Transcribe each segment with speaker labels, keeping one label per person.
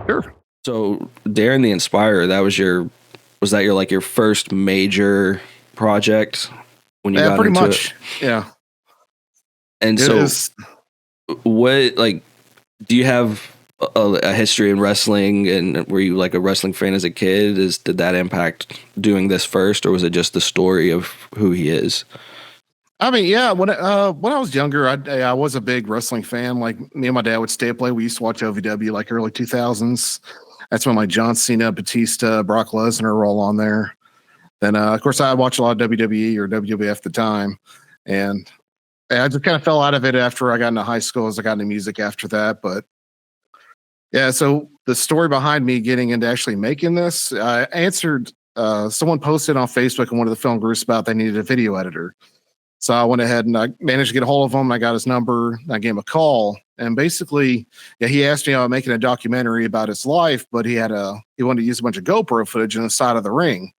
Speaker 1: Sure.
Speaker 2: So Darren the Inspirer, was that your first major project when you got
Speaker 1: Pretty
Speaker 2: into
Speaker 1: much.
Speaker 2: it?
Speaker 1: Yeah.
Speaker 2: And
Speaker 1: It
Speaker 2: so
Speaker 1: is.
Speaker 2: what, do you have a history in wrestling, and were you like a wrestling fan as a kid? Did that impact doing this first, or was it just the story of who he is?
Speaker 1: I mean, yeah. When I was younger, I was a big wrestling fan. Like me and my dad would stay up late. We used to watch OVW like early 2000s. That's when like John Cena, Batista, Brock Lesnar were all on there. Then of course I watched a lot of WWE or WWF at the time, and I just kind of fell out of it after I got into high school as I got into music after that. But yeah, so the story behind me getting into actually making this, I answered. Someone posted on Facebook in one of the film groups about they needed a video editor. So I went ahead and I managed to get a hold of him. I got his number. I gave him a call, and basically, yeah, he asked me about making a documentary about his life, but he wanted to use a bunch of GoPro footage on the side of the ring,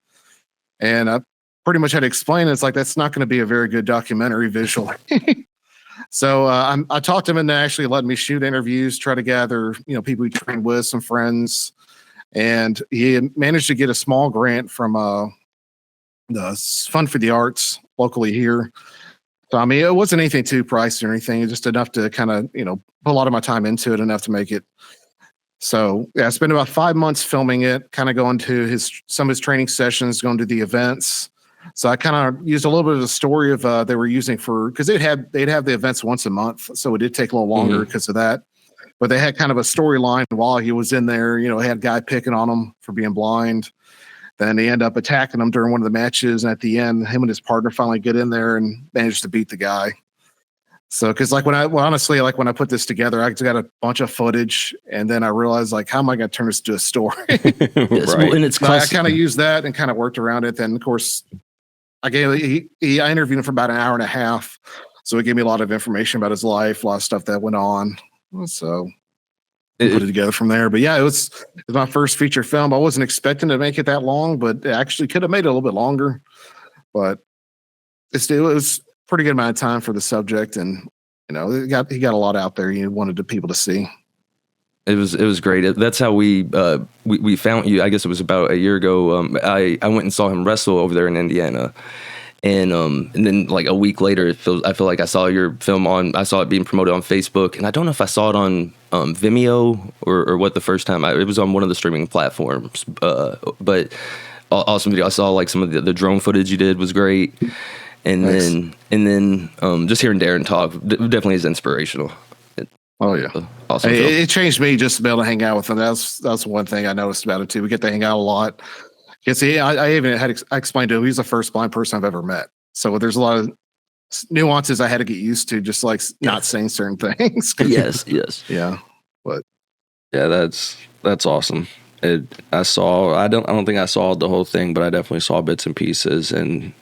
Speaker 1: and I pretty much had to explain it's like that's not going to be a very good documentary visually. So I talked him into actually letting me shoot interviews, try to gather people he trained with, some friends, and he managed to get a small grant from the Fund for the Arts locally here. So I mean, it wasn't anything too pricey or anything. It's just enough to kind of put a lot of my time into it, enough to make it. So yeah, I spent about 5 months filming it, kind of going to some of his training sessions, going to the events. So I kind of used a little bit of the story of they were using because they'd have the events once a month, so it did take a little longer because of that. But they had kind of a storyline while he was in there. Had a guy picking on him for being blind. Then they end up attacking him during one of the matches, and at the end, him and his partner finally get in there and manage to beat the guy. So, because honestly, when I put this together, I just got a bunch of footage, and then I realized how am I going to turn this into a story?
Speaker 2: Right.
Speaker 3: Well, and it's
Speaker 1: I kind of used that and kind of worked around it. Then, of course, I interviewed him for about an hour and a half, so it gave me a lot of information about his life, a lot of stuff that went on. So put it together from there. But yeah, it was my first feature film. I wasn't expecting to make it that long, but it actually could have made it a little bit longer. But it was pretty good amount of time for the subject, and he got a lot out there. He wanted the people to see.
Speaker 2: It was great. That's how we found you. I guess it was about a year ago. I went and saw him wrestle over there in Indiana. And then like a week later, I feel like I saw your film I saw it being promoted on Facebook, and I don't know if I saw it on Vimeo or what the first time. It was on one of the streaming platforms. But awesome video. I saw like some of the drone footage you did was great, and
Speaker 1: Thanks.
Speaker 2: then just hearing Darren talk definitely is inspirational.
Speaker 1: Oh yeah,
Speaker 2: awesome.
Speaker 1: It changed me just to be able to hang out with him. That's one thing I noticed about it too. We get to hang out a lot. Because I even I explained to him he's the first blind person I've ever met. So there's a lot of nuances I had to get used to, just like not saying certain things.
Speaker 3: yes.
Speaker 1: Yeah, but
Speaker 2: yeah, that's awesome. I don't think I saw the whole thing, but I definitely saw bits and pieces, and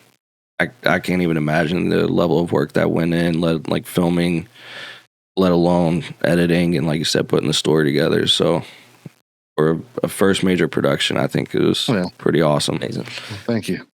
Speaker 2: I can't even imagine the level of work that went in, like filming, let alone editing, and like you said, putting the story together. So for a first major production, I think it was pretty awesome.
Speaker 3: Amazing.
Speaker 1: Thank you.